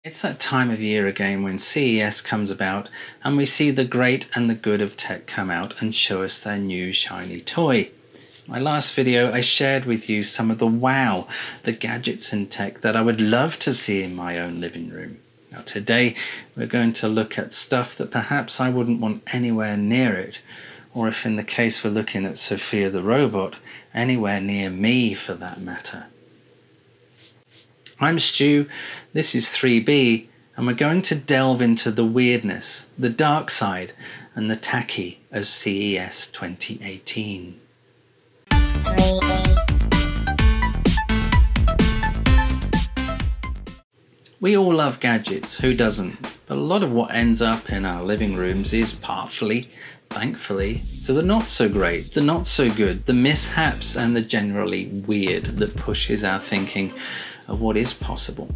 It's that time of year again when CES comes about and we see the great and the good of tech come out and show us their new shiny toy. My last video I shared with you some of the gadgets and tech that I would love to see in my own living room. Now today we're going to look at stuff that perhaps I wouldn't want anywhere near it, or if in the case we're looking at Sophia the robot, anywhere near me for that matter. I'm Stu, this is 3B, and we're going to delve into the weirdness, the dark side, and the tacky of CES 2018. We all love gadgets, who doesn't? But a lot of what ends up in our living rooms is partly, thankfully, to the not so great, the not so good, the mishaps, and the generally weird that pushes our thinking of what is possible.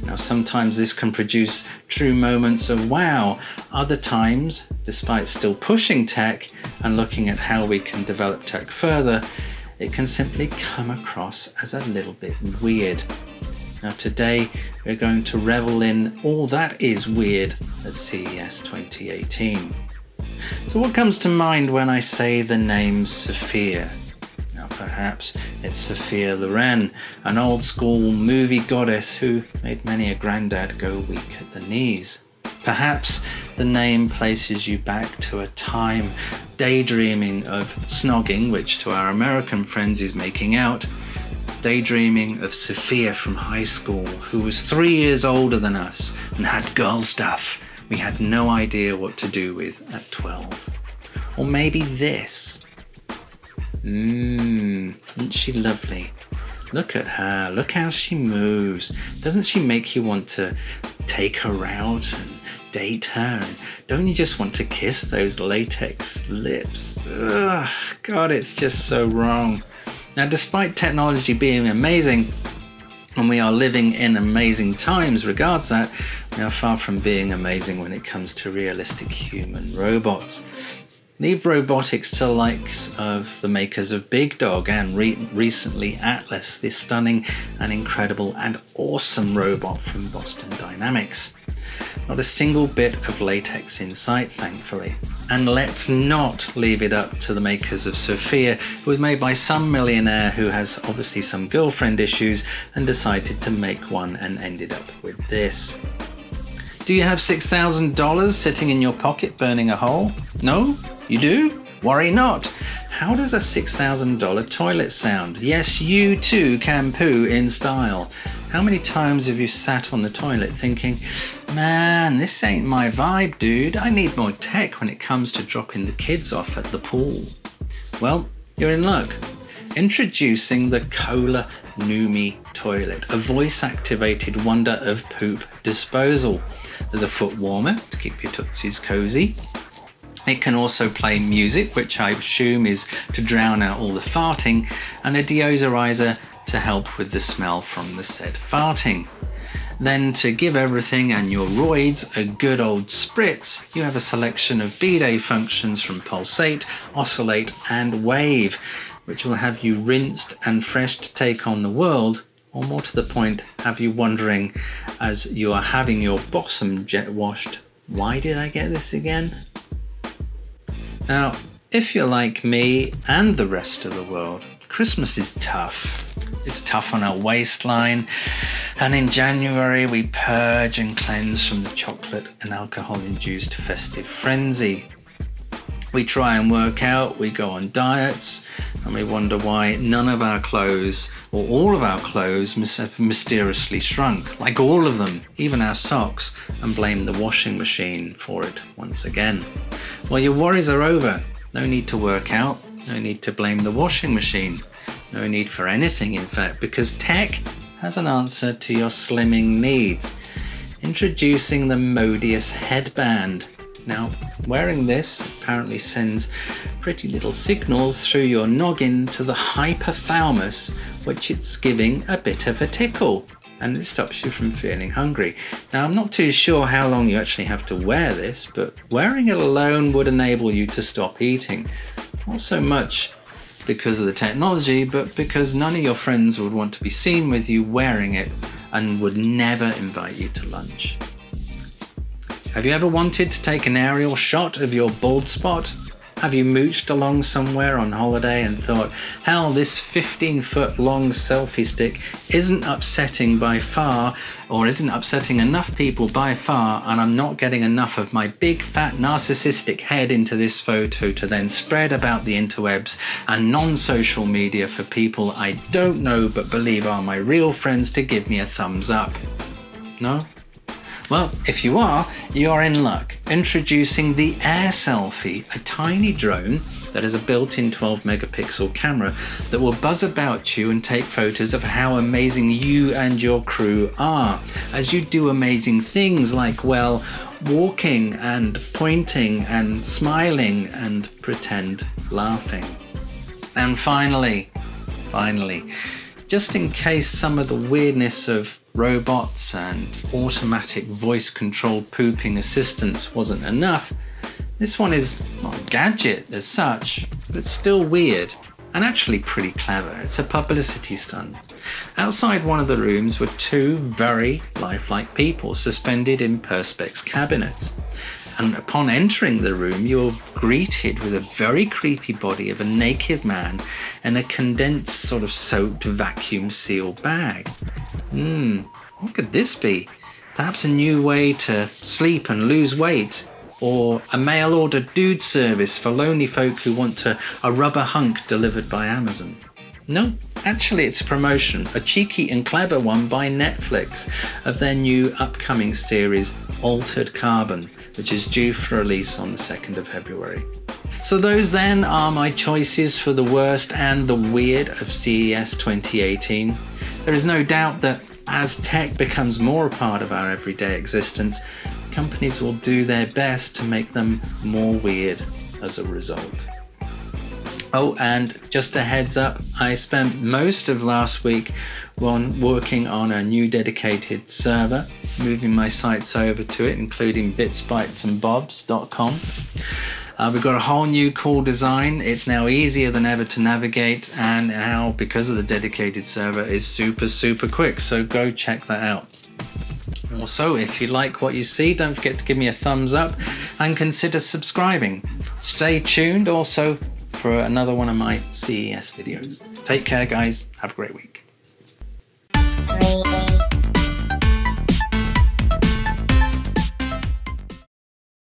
Now sometimes this can produce true moments of wow, other times, despite still pushing tech and looking at how we can develop tech further, it can simply come across as a little bit weird. Now today we're going to revel in all that is weird at CES 2018. So what comes to mind when I say the name Sophia? Now perhaps it's Sophia Loren, an old school movie goddess who made many a granddad go weak at the knees. Perhaps the name places you back to a time daydreaming of snogging, which to our American friends is making out, daydreaming of Sophia from high school, who was 3 years older than us and had girl stuff we had no idea what to do with at 12. Or maybe this. Isn't she lovely? Look at her, look how she moves. Doesn't she make you want to take her out and date her? And don't you just want to kiss those latex lips? Ugh, God, it's just so wrong. Now, despite technology being amazing, and we are living in amazing times regards that, we are far from being amazing when it comes to realistic human robots. Leave robotics to the likes of the makers of Big Dog and recently Atlas, this stunning and incredible and awesome robot from Boston Dynamics. Not a single bit of latex in sight, thankfully. And let's not leave it up to the makers of Sophia, who was made by some millionaire who has obviously some girlfriend issues and decided to make one and ended up with this. Do you have $6,000 sitting in your pocket burning a hole? No? You do? Worry not. How does a $6,000 toilet sound? Yes, you too can poo in style. How many times have you sat on the toilet thinking, man, this ain't my vibe, dude. I need more tech when it comes to dropping the kids off at the pool. Well, you're in luck. Introducing the Kohler Numi toilet, a voice-activated wonder of poop disposal. There's a foot warmer to keep your tootsies cozy. It can also play music, which I assume is to drown out all the farting, and a deodorizer to help with the smell from the said farting. Then to give everything and your roids a good old spritz, you have a selection of bidet functions from Pulsate, Oscillate and Wave, which will have you rinsed and fresh to take on the world, or more to the point, have you wondering as you are having your bottom jet washed, why did I get this again? Now, if you're like me and the rest of the world, Christmas is tough. It's tough on our waistline, and in January we purge and cleanse from the chocolate and alcohol-induced festive frenzy. We try and work out, we go on diets, and we wonder why none of our clothes, or all of our clothes, have mysteriously shrunk, like all of them, even our socks, and blame the washing machine for it once again. Well, your worries are over. No need to work out, no need to blame the washing machine, no need for anything in fact, because tech has an answer to your slimming needs. Introducing the Modius headband. Now, wearing this apparently sends pretty little signals through your noggin to the hypothalamus, which it's giving a bit of a tickle, and it stops you from feeling hungry. Now, I'm not too sure how long you actually have to wear this, but wearing it alone would enable you to stop eating. Not so much because of the technology, but because none of your friends would want to be seen with you wearing it and would never invite you to lunch. Have you ever wanted to take an aerial shot of your bald spot? Have you mooched along somewhere on holiday and thought, hell, this 15-foot long selfie stick isn't upsetting by far, or isn't upsetting enough people by far, and I'm not getting enough of my big fat narcissistic head into this photo to then spread about the interwebs and non-social media for people I don't know but believe are my real friends to give me a thumbs up? No? Well, if you are, you're in luck. Introducing the Air Selfie, a tiny drone that has a built-in 12 megapixel camera that will buzz about you and take photos of how amazing you and your crew are, as you do amazing things like, well, walking and pointing and smiling and pretend laughing. And finally, just in case some of the weirdness of robots and automatic voice-controlled pooping assistants wasn't enough, this one is not a gadget as such, but still weird and actually pretty clever. It's a publicity stunt. Outside one of the rooms were two very lifelike people suspended in Perspex cabinets. And upon entering the room, you're greeted with a very creepy body of a naked man in a condensed sort of soaked vacuum seal bag. What could this be? Perhaps a new way to sleep and lose weight, or a mail order dude service for lonely folk who want a rubber hunk delivered by Amazon. No, actually it's a promotion, a cheeky and clever one by Netflix of their new upcoming series Altered Carbon, which is due for release on the 2nd of February. So those then are my choices for the worst and the weird of CES 2018. There is no doubt that as tech becomes more a part of our everyday existence, companies will do their best to make them more weird as a result. Oh, and just a heads up, I spent most of last week working on a new dedicated server, moving my sites over to it, including bitsbytesandbobs.com. We've got a whole new cool design. It's now easier than ever to navigate, and now, because of the dedicated server, is super quick, so go check that out. Also, if you like what you see, don't forget to give me a thumbs up and consider subscribing. Stay tuned also for another one of my CES videos. Take care, guys. Have a great week.